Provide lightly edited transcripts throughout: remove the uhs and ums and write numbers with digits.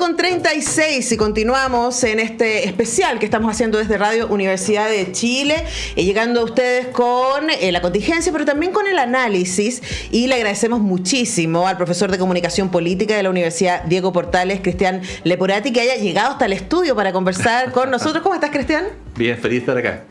11:36 y continuamos en este especial que estamos haciendo desde Radio Universidad de Chile, llegando a ustedes con la contingencia, pero también con el análisis, y le agradecemos muchísimo al profesor de Comunicación Política de la Universidad Diego Portales, Cristian Leporati, que haya llegado hasta el estudio para conversar con nosotros. ¿Cómo estás, Cristian? Bien, feliz de estar acá.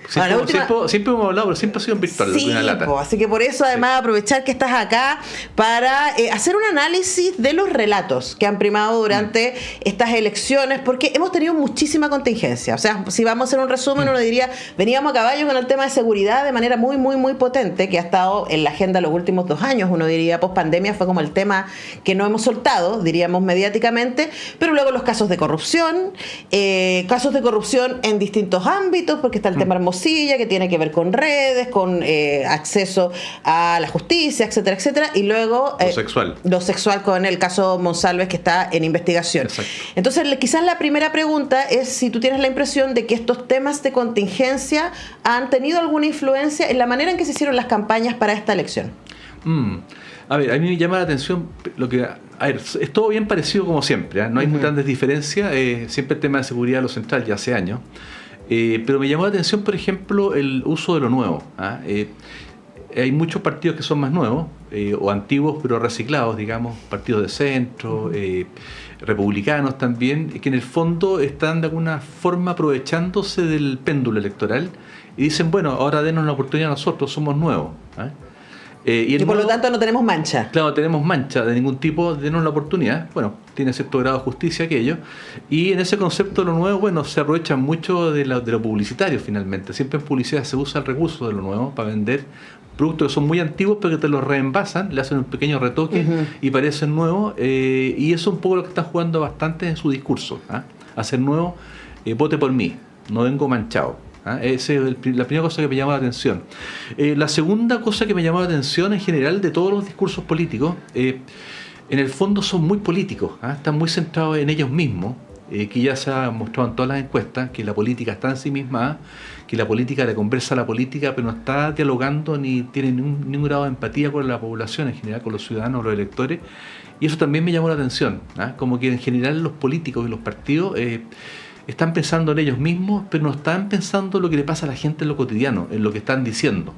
Siempre hemos hablado, pero siempre ha sido en virtual. Sí, una lata. Así que por eso, además, aprovechar que estás acá para hacer un análisis de los relatos que han primado durante estas elecciones, porque hemos tenido muchísima contingencia. O sea, si vamos a hacer un resumen, uno diría, veníamos a caballo con el tema de seguridad de manera muy, muy, muy potente, que ha estado en la agenda los últimos 2 años. Uno diría, post pandemia fue como el tema que no hemos soltado, diríamos mediáticamente, pero luego los casos de corrupción en distintos ámbitos, porque está el tema Hermosilla, que tiene que ver con redes, con acceso a la justicia, etcétera, etcétera, y luego lo sexual con el caso Monsalves, que está en investigación. Exacto. Entonces, quizás la primera pregunta es si tú tienes la impresión de que estos temas de contingencia han tenido alguna influencia en la manera en que se hicieron las campañas para esta elección. A ver, a mí me llama la atención es todo bien parecido como siempre, ¿eh? No hay muy grandes diferencias, siempre el tema de seguridad lo central ya hace años, pero me llamó la atención, por ejemplo, el uso de lo nuevo. Hay muchos partidos que son más nuevos, o antiguos pero reciclados, digamos, partidos de centro, republicanos también, que en el fondo están de alguna forma aprovechándose del péndulo electoral y dicen, bueno, ahora denos la oportunidad a nosotros, somos nuevos. Y por lo tanto no tenemos mancha. Claro, no tenemos mancha de ningún tipo, denos la oportunidad. Bueno, tiene cierto grado de justicia aquello. Y en ese concepto de lo nuevo, bueno, se aprovecha mucho de lo publicitario finalmente. Siempre en publicidad se usa el recurso de lo nuevo para vender productos que son muy antiguos, pero que te los reenvasan, le hacen un pequeño retoque y parecen nuevos. Y eso es un poco lo que están jugando bastante en su discurso. Hacer nuevo, vote por mí, no vengo manchado. Esa es la primera cosa que me llamó la atención. La segunda cosa que me llamó la atención en general de todos los discursos políticos, en el fondo son muy políticos, están muy centrados en ellos mismos, que ya se ha mostrado en todas las encuestas, que la política está en sí misma, que la política le conversa a la política, pero no está dialogando ni tiene ningún grado de empatía con la población en general, con los ciudadanos, los electores, y eso también me llamó la atención, como que en general los políticos y los partidos están pensando en ellos mismos, pero no están pensando en lo que le pasa a la gente en lo cotidiano, en lo que están diciendo.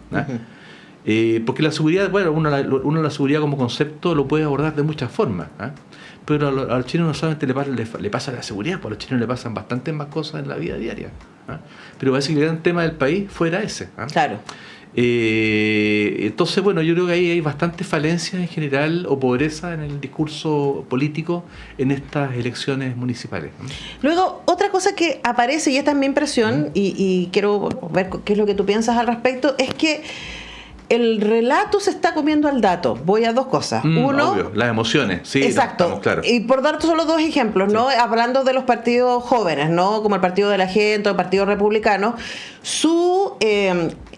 Porque la seguridad, bueno, uno la seguridad como concepto lo puede abordar de muchas formas, pero a los chilenos no solamente le pasa la seguridad, pues a los chilenos le pasan bastantes más cosas en la vida diaria. Pero parece que el gran tema del país fuera ese. Claro. Entonces, bueno, yo creo que ahí hay bastantes falencias en general o pobreza en el discurso político en estas elecciones municipales. Luego, otra cosa que aparece, y esta es mi impresión, y quiero ver qué es lo que tú piensas al respecto, es que el relato se está comiendo al dato. Voy a 2 cosas. Uno, obvio, las emociones, sí. Exacto. Claro. Y por dar solo 2 ejemplos, sí. ¿No? Hablando de los partidos jóvenes, ¿no? Como el Partido de la Gente o el Partido Republicano, su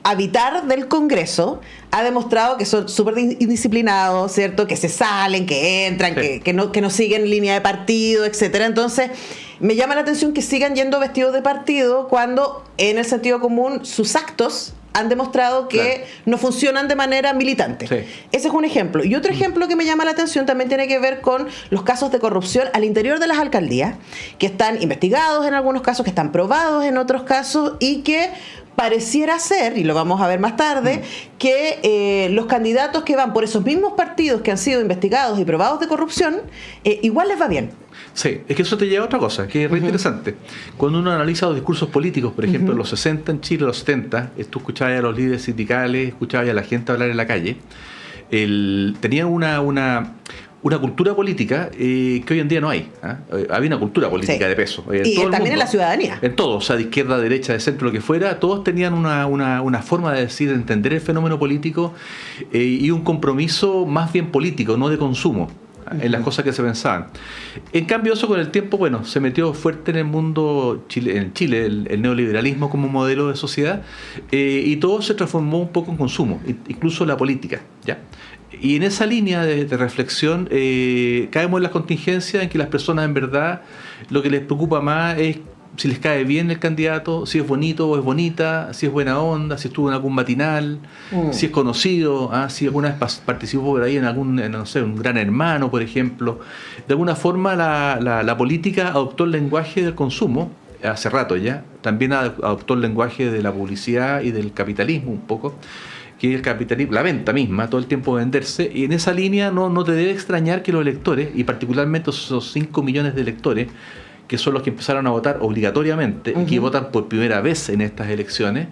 habitar del Congreso ha demostrado que son súper indisciplinados, ¿cierto? Que se salen, que entran, sí. que no siguen línea de partido, etcétera. Entonces, me llama la atención que sigan yendo vestidos de partido cuando, en el sentido común, sus actos han demostrado que no funcionan de manera militante. Sí. Ese es un ejemplo. Y otro ejemplo que me llama la atención también tiene que ver con los casos de corrupción al interior de las alcaldías, que están investigados en algunos casos, que están probados en otros casos, y que pareciera ser, y lo vamos a ver más tarde, que los candidatos que van por esos mismos partidos que han sido investigados y probados de corrupción, igual les va bien. Sí, es que eso te lleva a otra cosa, que es re interesante. Cuando uno analiza los discursos políticos, por ejemplo, en los 60 en Chile, los 70, tú escuchabas a los líderes sindicales, escuchabas a la gente hablar en la calle, tenían una cultura política que hoy en día no hay. Había una cultura política de peso. Y también mundo, en la ciudadanía. En todo, o sea, de izquierda, derecha, de centro, lo que fuera, todos tenían una forma de decir, de entender el fenómeno político y un compromiso más bien político, no de consumo, en las cosas que se pensaban. En cambio, eso con el tiempo, bueno, se metió fuerte en el mundo, en Chile, el neoliberalismo como modelo de sociedad, y todo se transformó un poco en consumo, incluso la política, ¿ya? Y en esa línea de reflexión caemos en las contingencias en que las personas en verdad lo que les preocupa más es si les cae bien el candidato, si es bonito o es bonita, si es buena onda, si estuvo en algún matinal, si es conocido, si alguna vez participó por ahí en algún, no sé, un Gran Hermano, por ejemplo. De alguna forma la política adoptó el lenguaje del consumo, hace rato ya, también adoptó el lenguaje de la publicidad y del capitalismo un poco, que es el capitalismo, la venta misma, todo el tiempo venderse, y en esa línea no te debe extrañar que los electores, y particularmente esos 5 millones de electores, que son los que empezaron a votar obligatoriamente y que votan por primera vez en estas elecciones,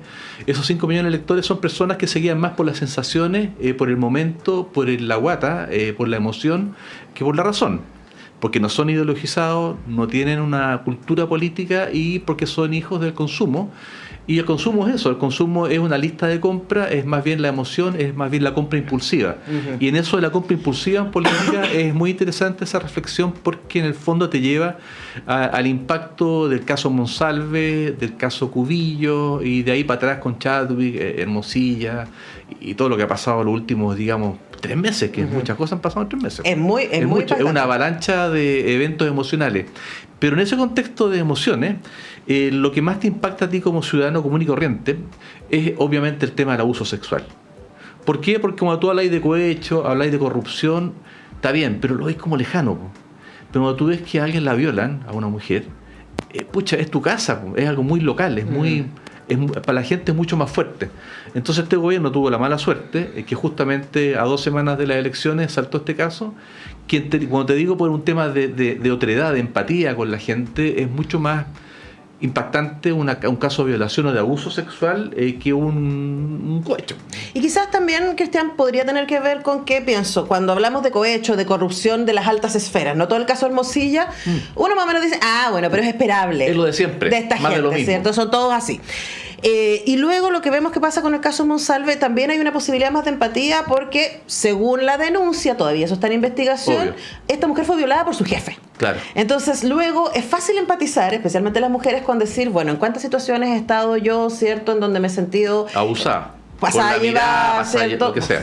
esos 5 millones de electores son personas que se guían más por las sensaciones, por el momento, por la guata, por la emoción, que por la razón. Porque no son ideologizados, no tienen una cultura política y porque son hijos del consumo. Y el consumo es eso, el consumo es una lista de compra, es más bien la emoción, es más bien la compra impulsiva. Y en eso de la compra impulsiva en política es muy interesante esa reflexión porque en el fondo te lleva al impacto del caso Monsalve, del caso Cubillo y de ahí para atrás con Chadwick, Hermosilla y todo lo que ha pasado en los últimos, digamos, 3 meses, que muchas cosas han pasado en 3 meses. Es mucho, es una avalancha de eventos emocionales. Pero en ese contexto de emociones, lo que más te impacta a ti como ciudadano común y corriente es obviamente el tema del abuso sexual. ¿Por qué? Porque cuando tú habláis de cohecho, habláis de corrupción, está bien, pero lo ves como lejano. Pero cuando tú ves que a alguien la violan, a una mujer, pucha, es tu casa, es algo muy local, es muy... para la gente es mucho más fuerte. Entonces este gobierno tuvo la mala suerte que justamente a 2 semanas de las elecciones saltó este caso, que cuando te digo por un tema de otredad, de empatía con la gente, es mucho más impactante un caso de violación o de abuso sexual que un cohecho. Y quizás también, Cristian, podría tener que ver con qué pienso, cuando hablamos de cohecho, de corrupción de las altas esferas, no todo el caso Hermosilla, uno más o menos dice, bueno, pero es esperable. Es lo de siempre, de esta más gente, de lo mismo. ¿cierto? Son todos así. Y luego lo que vemos que pasa con el caso Monsalve, también hay una posibilidad más de empatía porque, según la denuncia, todavía eso está en investigación, obvio, esta mujer fue violada por su jefe. Claro. Entonces, luego es fácil empatizar, especialmente las mujeres, con decir, bueno, ¿en cuántas situaciones he estado yo, cierto, en donde me he sentido abusada? pasada a llevar, ¿cierto? Lo que sea.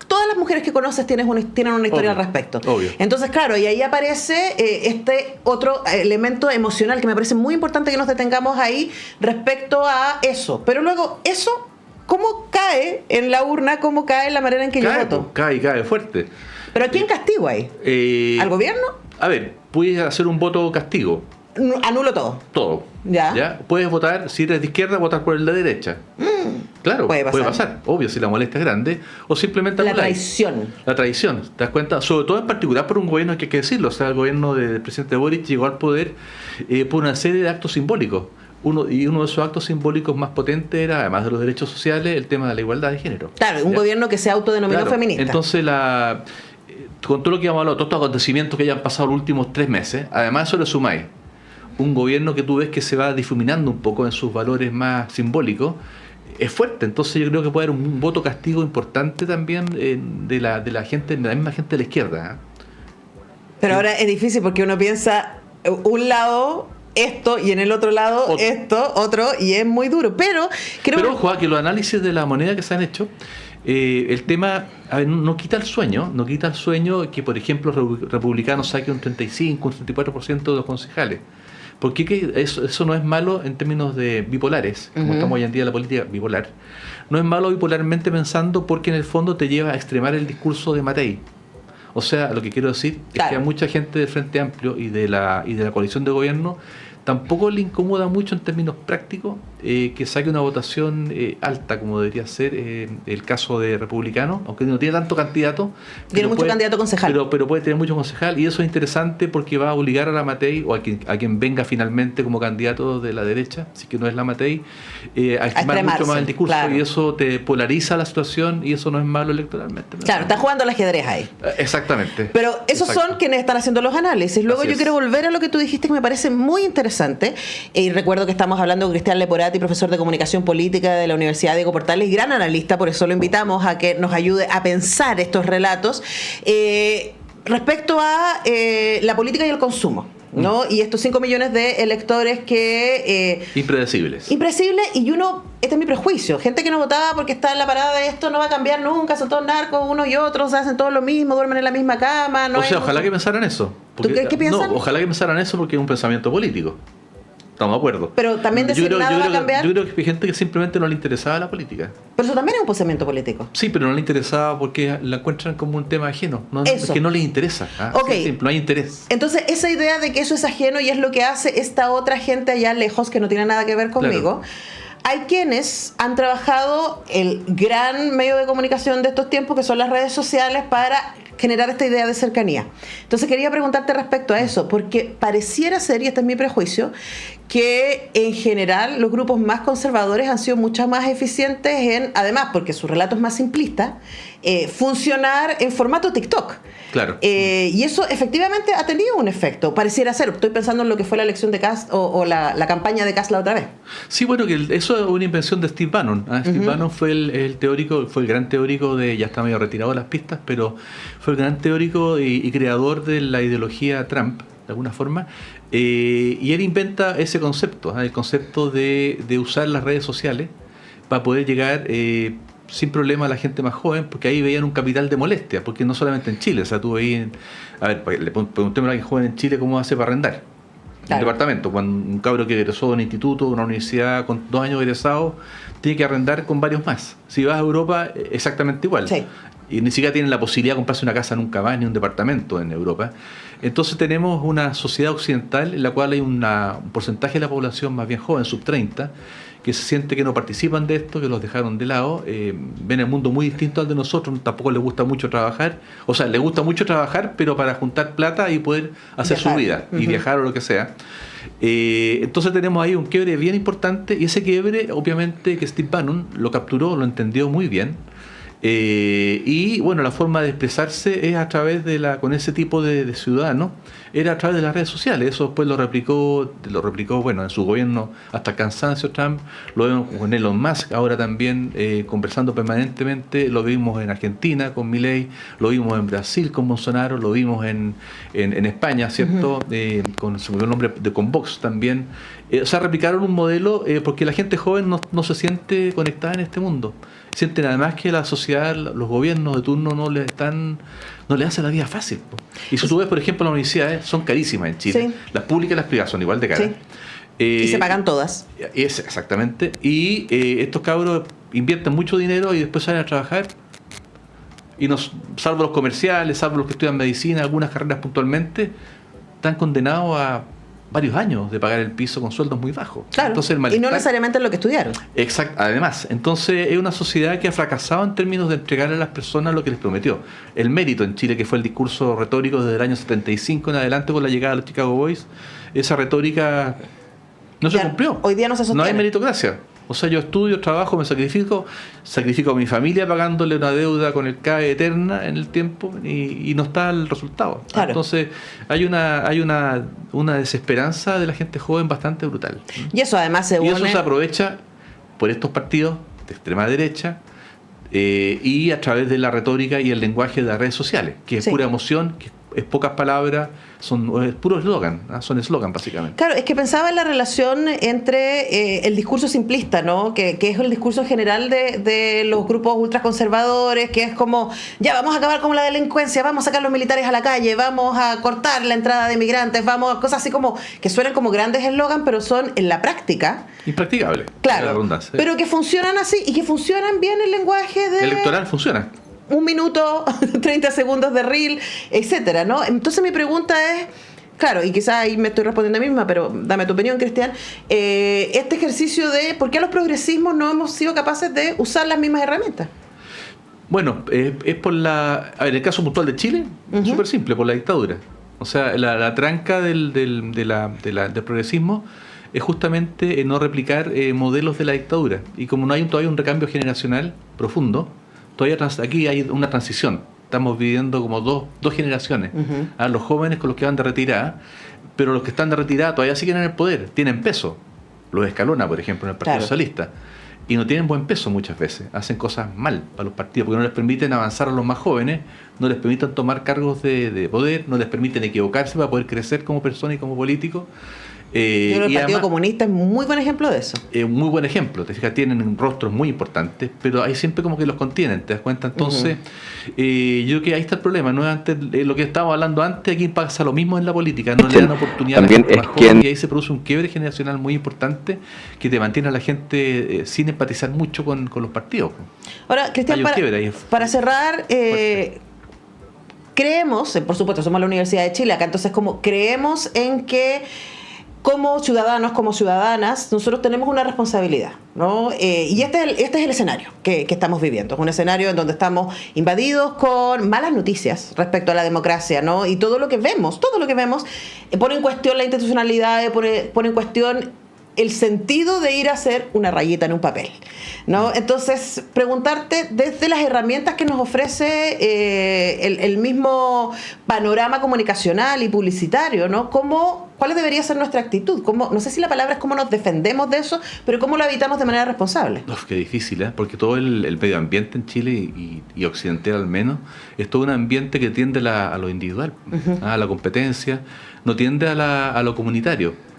Todas las mujeres que conoces tienen una historia obvio, al respecto. Obvio. Entonces, claro, y ahí aparece este otro elemento emocional que me parece muy importante que nos detengamos ahí respecto a eso. Pero luego, eso, ¿cómo cae en la urna? ¿Cómo cae en la manera en que yo voto? Cae fuerte. ¿Pero a quién castigo ahí? ¿Al gobierno? A ver, puedes hacer un voto castigo. Anulo todo. Todo. Ya. Puedes votar, si eres de izquierda, votar por el de derecha. Claro, puede pasar. Obvio, si la molestia es grande. O simplemente la traición. La traición, ¿te das cuenta? Sobre todo en particular por un gobierno que hay que decirlo. O sea, el gobierno del presidente Boric llegó al poder por una serie de actos simbólicos. Uno de esos actos simbólicos más potentes era, además de los derechos sociales, el tema de la igualdad de género. Claro, un gobierno que se autodenominó feminista. Entonces, con todo lo que hemos hablado, todos estos acontecimientos que hayan pasado los últimos 3 meses, además eso le sumáis un gobierno que tú ves que se va difuminando un poco en sus valores más simbólicos, es fuerte. Entonces yo creo que puede haber un voto castigo importante también de la gente, de la misma gente de la izquierda. Pero ahora es difícil porque uno piensa un lado esto y en el otro lado esto, otro, y es muy duro. Pero ojo, que los análisis de la moneda que se han hecho, el tema, a ver, no quita el sueño que, por ejemplo, los republicanos saquen un 35, un 34% de los concejales. Porque eso no es malo en términos de bipolares, como estamos hoy en día en la política bipolar. No es malo bipolarmente pensando porque en el fondo te lleva a extremar el discurso de Matei. O sea, lo que quiero decir es que a mucha gente del Frente Amplio y de la coalición de gobierno tampoco le incomoda mucho en términos prácticos que saque una votación alta, como debería ser el caso de republicano, aunque no tiene tanto candidato. Tiene mucho candidato concejal. Pero puede tener mucho concejal, y eso es interesante porque va a obligar a la Matei, o a quien venga finalmente como candidato de la derecha, si que no es la Matei, a extremar mucho más el discurso, claro. Y eso te polariza la situación, y eso no es malo electoralmente. Claro, está jugando al ajedrez ahí. Exactamente. Pero esos son quienes están haciendo los análisis. Luego yo quiero volver a lo que tú dijiste, que me parece muy interesante, y recuerdo que estamos hablando con Cristian Leporati, profesor de comunicación política de la Universidad Diego Portales, gran analista, por eso lo invitamos a que nos ayude a pensar estos relatos respecto a la política y el consumo, ¿no? Y estos 5 millones de electores que... impredecibles, y uno, este es mi prejuicio, gente que no votaba porque está en la parada de esto no va a cambiar nunca, son todos narcos, unos y otros, hacen todo lo mismo, duermen en la misma cama. Ojalá que pensaran eso. Porque, ¿Tú qué piensas? No, ojalá que pensaran eso porque es un pensamiento político. estamos de acuerdo. Pero también decir nada va a cambiar. Yo creo que hay gente que simplemente no le interesaba la política. Pero eso también es un posicionamiento político. Sí, pero no le interesaba porque la encuentran como un tema ajeno. No, es que no les interesa. Okay. No hay interés. Entonces, esa idea de que eso es ajeno y es lo que hace esta otra gente allá lejos que no tiene nada que ver conmigo. Claro. Hay quienes han trabajado el gran medio de comunicación de estos tiempos, que son las redes sociales, para generar esta idea de cercanía. Entonces quería preguntarte respecto a eso, porque pareciera ser, y este es mi prejuicio, que en general los grupos más conservadores han sido mucho más eficientes en, además porque su relato es más simplista, funcionar en formato TikTok. Claro. Y eso efectivamente ha tenido un efecto, pareciera ser. Estoy pensando en lo que fue la elección de Kast o la campaña de Kast la otra vez. Sí, bueno, que eso es una invención de Steve Bannon. Steve Bannon fue el teórico, fue el gran teórico de, ya está medio retirado de las pistas, pero fue el gran teórico y creador de la ideología Trump, de alguna forma. Y él inventa ese concepto, el concepto de usar las redes sociales para poder llegar sin problema a la gente más joven, porque ahí veían un capital de molestia, porque no solamente en Chile, o sea, tú veías, a ver, le preguntémosle a alguien joven en Chile cómo hace para arrendar un departamento, cuando un cabro que egresó de un instituto, de una universidad con 2 años egresado, tiene que arrendar con varios más. Si vas a Europa, exactamente igual. Sí. Y ni siquiera tienen la posibilidad de comprarse una casa nunca más, ni un departamento en Europa. Entonces tenemos una sociedad occidental en la cual hay un porcentaje de la población más bien joven, sub 30, que se siente que no participan de esto, que los dejaron de lado, ven el mundo muy distinto al de nosotros, tampoco les gusta mucho trabajar, o sea, les gusta mucho trabajar, pero para juntar plata y poder hacer su vida, y viajar o lo que sea. Entonces tenemos ahí un quiebre bien importante, y ese quiebre, obviamente, que Steve Bannon lo capturó, lo entendió muy bien, y bueno, la forma de expresarse es a través con ese tipo de ciudadanos, era a través de las redes sociales. Eso después lo replicó bueno, en su gobierno hasta el cansancio Trump, lo vemos con Elon Musk ahora también, conversando permanentemente, lo vimos en Argentina con Milei, lo vimos en Brasil con Bolsonaro, lo vimos en España, ¿cierto? Con se me olvidó el nombre, con Vox también. O sea, replicaron un modelo porque la gente joven no se siente conectada en este mundo. Sienten además que la sociedad, los gobiernos de turno no le hacen la vida fácil. Y si tú ves, por ejemplo, las universidades son carísimas en Chile. Sí. Las públicas y las privadas son igual de caras. Sí. Y se pagan todas. Exactamente. Y estos cabros invierten mucho dinero y después salen a trabajar. Y salvo los comerciales, salvo los que estudian medicina, algunas carreras puntualmente, están condenados a varios años de pagar el piso con sueldos muy bajos. Claro, entonces, y no necesariamente es lo que estudiaron. Exacto, además. Entonces es una sociedad que ha fracasado en términos de entregarle a las personas lo que les prometió. El mérito en Chile, que fue el discurso retórico desde el año 75 en adelante con la llegada de los Chicago Boys, esa retórica no se cumplió. Hoy día no se sostiene. No hay meritocracia. O sea, yo estudio, trabajo, me sacrifico a mi familia pagándole una deuda con el CAE eterna en el tiempo y no está el resultado. Claro. Entonces hay una desesperanza de la gente joven bastante brutal. Y eso además se aprovecha por estos partidos de extrema derecha y a través de la retórica y el lenguaje de las redes sociales, que es pura emoción, que es pocas palabras, es puro eslogan, son eslogan básicamente. Claro, es que pensaba en la relación entre el discurso simplista, ¿no? Que es el discurso general de los grupos ultraconservadores, que es como, ya vamos a acabar con la delincuencia, vamos a sacar los militares a la calle, vamos a cortar la entrada de migrantes, vamos a cosas así como, que suenan como grandes eslogan, pero son en la práctica impracticables. Claro, pero que funcionan así y que funcionan bien el lenguaje electoral funciona. 1 minuto, 30 segundos de reel, etcétera, ¿no? Entonces mi pregunta es, claro, y quizás ahí me estoy respondiendo a mí misma, pero dame tu opinión, Cristian, este ejercicio de por qué los progresismos no hemos sido capaces de usar las mismas herramientas. Bueno, es por en el caso puntual de Chile, súper simple, por la dictadura. O sea, la tranca del progresismo es justamente no replicar modelos de la dictadura. Y como no hay todavía un recambio generacional profundo, todavía aquí hay una transición. Estamos viviendo como dos generaciones. A los jóvenes con los que van de retirada, pero los que están de retirada todavía siguen en el poder, tienen peso. Los Escalona, por ejemplo, en el Partido Socialista. Y no tienen buen peso muchas veces. Hacen cosas mal para los partidos, porque no les permiten avanzar a los más jóvenes, no les permiten tomar cargos de poder, no les permiten equivocarse para poder crecer como persona y como político. Yo creo que el Partido Comunista es muy buen ejemplo de eso. Muy buen ejemplo, te fijas, tienen rostros muy importantes, pero ahí siempre como que los contienen, ¿te das cuenta? Entonces, yo creo que ahí está el problema, ¿no? Antes, lo que estábamos hablando antes, aquí pasa lo mismo en la política, no le dan oportunidad a la gente más joven, y ahí se produce un quiebre generacional muy importante que te mantiene a la gente sin empatizar mucho con los partidos. Ahora, Cristian, para cerrar, creemos, por supuesto, somos la Universidad de Chile acá, entonces como creemos en que como ciudadanos, como ciudadanas, nosotros tenemos una responsabilidad, ¿no? Y este es el escenario que estamos viviendo. Es un escenario en donde estamos invadidos con malas noticias respecto a la democracia, ¿no? Y todo lo que vemos, pone en cuestión la institucionalidad, pone en cuestión el sentido de ir a hacer una rayita en un papel, ¿no? Entonces, preguntarte desde las herramientas que nos ofrece el mismo panorama comunicacional y publicitario, ¿no? ¿Cuál debería ser nuestra actitud? No sé si la palabra es cómo nos defendemos de eso, pero cómo lo evitamos de manera responsable. Qué difícil, ¿eh? Porque todo el medio ambiente en Chile y occidental al menos es todo un ambiente que tiende a lo individual, a la competencia, no tiende a lo comunitario.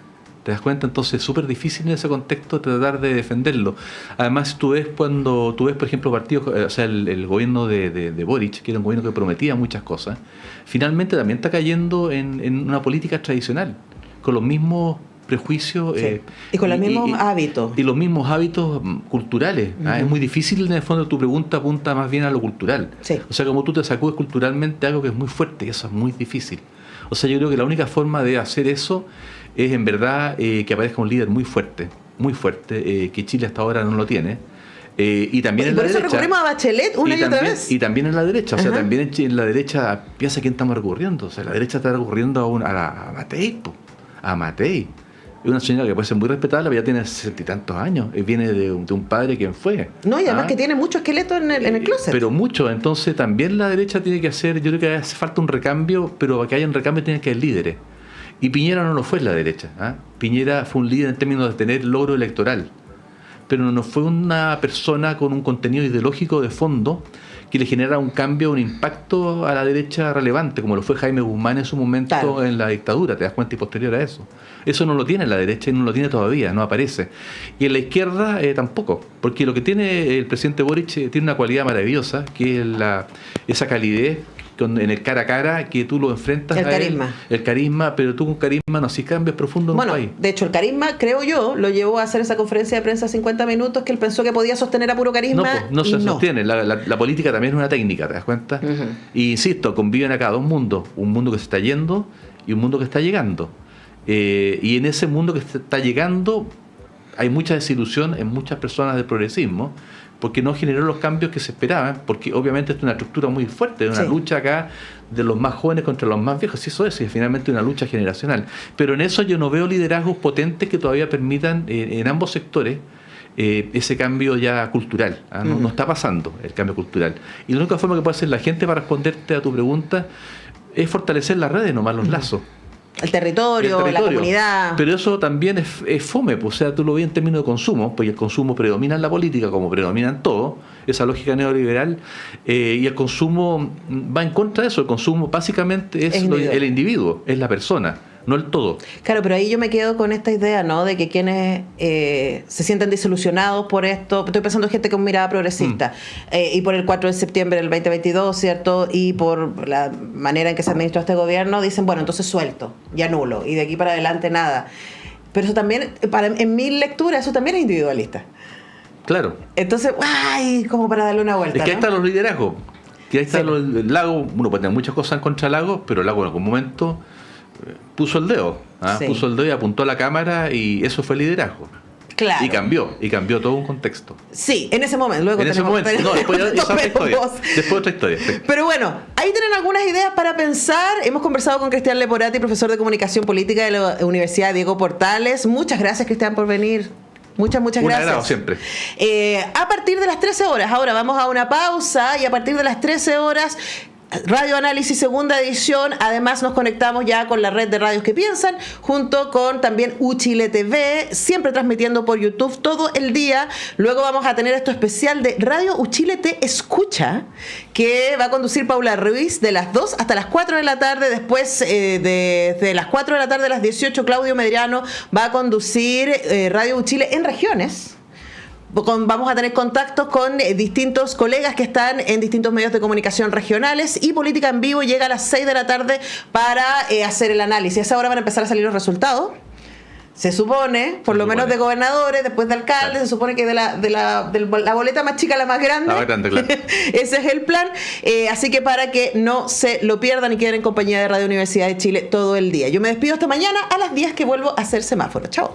¿Te das cuenta? Entonces es súper difícil en ese contexto tratar de defenderlo. Además, cuando tú ves, por ejemplo, partidos, o sea, el gobierno de Boric, que era un gobierno que prometía muchas cosas, finalmente también está cayendo en una política tradicional, con los mismos prejuicios y con los mismos hábitos. Y los mismos hábitos culturales. Es muy difícil, en el fondo, tu pregunta apunta más bien a lo cultural. Sí. O sea, como tú te sacudes culturalmente algo que es muy fuerte, y eso es muy difícil. O sea, yo creo que la única forma de hacer eso es en verdad que aparezca un líder muy fuerte, que Chile hasta ahora no lo tiene. Y también en la derecha. Por eso recurrimos a Bachelet una y otra vez. Y también en la derecha, o sea, también en la derecha, piensa quién estamos recurriendo. O sea, la derecha está recurriendo a Matei, a Matei. Es una señora que puede ser muy respetable, pero ya tiene 60 y tantos años. Viene de un padre quien fue. No, y además que tiene mucho esqueleto en el closet. Pero mucho. Entonces también la derecha tiene que hacer, yo creo que hace falta un recambio, pero para que haya un recambio tienen que haber líderes. Y Piñera no lo fue en la derecha. Piñera fue un líder en términos de tener logro electoral, pero no fue una persona con un contenido ideológico de fondo que le genera un cambio, un impacto a la derecha relevante, como lo fue Jaime Guzmán en su momento en la dictadura, te das cuenta, y posterior a eso. Eso no lo tiene la derecha y no lo tiene todavía, no aparece. Y en la izquierda tampoco, porque lo que tiene el presidente Boric tiene una cualidad maravillosa, que es esa calidez en el cara a cara, que tú lo enfrentas el carisma. El carisma, pero tú con carisma no haces cambios profundos en un país. De hecho, el carisma, creo yo, lo llevó a hacer esa conferencia de prensa 50 minutos que él pensó que podía sostener a puro carisma. No se sostiene. La política también es una técnica, ¿te das cuenta? Y insisto, conviven acá dos mundos, un mundo que se está yendo y un mundo que está llegando. Y en ese mundo que se está llegando hay mucha desilusión en muchas personas del progresismo, porque no generó los cambios que se esperaban, porque obviamente es una estructura muy fuerte, una lucha acá de los más jóvenes contra los más viejos, eso es finalmente una lucha generacional. Pero en eso yo no veo liderazgos potentes que todavía permitan en ambos sectores ese cambio ya cultural. No está pasando el cambio cultural. Y la única forma que puede hacer la gente para responderte a tu pregunta es fortalecer las redes, nomás los lazos. El territorio, la comunidad. Pero eso también es fome, pues, o sea, tú lo ves en términos de consumo, porque el consumo predomina en la política, como predomina en todo, esa lógica neoliberal, y el consumo va en contra de eso. El consumo básicamente es el individuo, es la persona, no el todo. Claro, pero ahí yo me quedo con esta idea, ¿no? De que quienes se sienten desilusionados por esto, estoy pensando en gente con mirada progresista, y por el 4 de septiembre del 2022, ¿cierto? Y por la manera en que se administró este gobierno, dicen, bueno, entonces suelto, y anulo, y de aquí para adelante nada. Pero eso también, en mi lectura, eso también es individualista. Claro. Entonces, ¡ay! Como para darle una vuelta. Es que ahí están los liderazgos. Que ahí está el Lago, uno puede tener muchas cosas en contra del Lago, pero el Lago en algún momento puso el dedo, puso el dedo y apuntó a la cámara, y eso fue liderazgo. Claro. Y cambió todo un contexto. Sí, en ese momento. Luego después otra historia. Pero bueno, ahí tienen algunas ideas para pensar. Hemos conversado con Cristian Leporati, profesor de Comunicación Política de la Universidad Diego Portales. Muchas gracias, Cristian, por venir. Muchas gracias. Un agrado siempre. A partir de las 13 horas, ahora vamos a una pausa, y a partir de las 13 horas Radio Análisis segunda edición. Además nos conectamos ya con la red de radios que piensan, junto con también Uchile TV, siempre transmitiendo por YouTube todo el día. Luego vamos a tener esto especial de Radio Uchile Te Escucha, que va a conducir Paula Ruiz de las 2 hasta las 4 de la tarde. Después de las 4 de la tarde a las 18, Claudio Medrano va a conducir Radio Uchile en regiones. Vamos a tener contactos con distintos colegas que están en distintos medios de comunicación regionales, y Política en Vivo llega a las 6 de la tarde para hacer el análisis. A esa hora van a empezar a salir los resultados. Se supone, por lo menos de gobernadores, después de alcaldes, claro. Se supone que de la boleta más chica a la más grande. La más grande, claro. Ese es el plan. Así que para que no se lo pierdan y queden en compañía de Radio Universidad de Chile todo el día. Yo me despido hasta mañana a las 10, que vuelvo a hacer semáforo. Chao.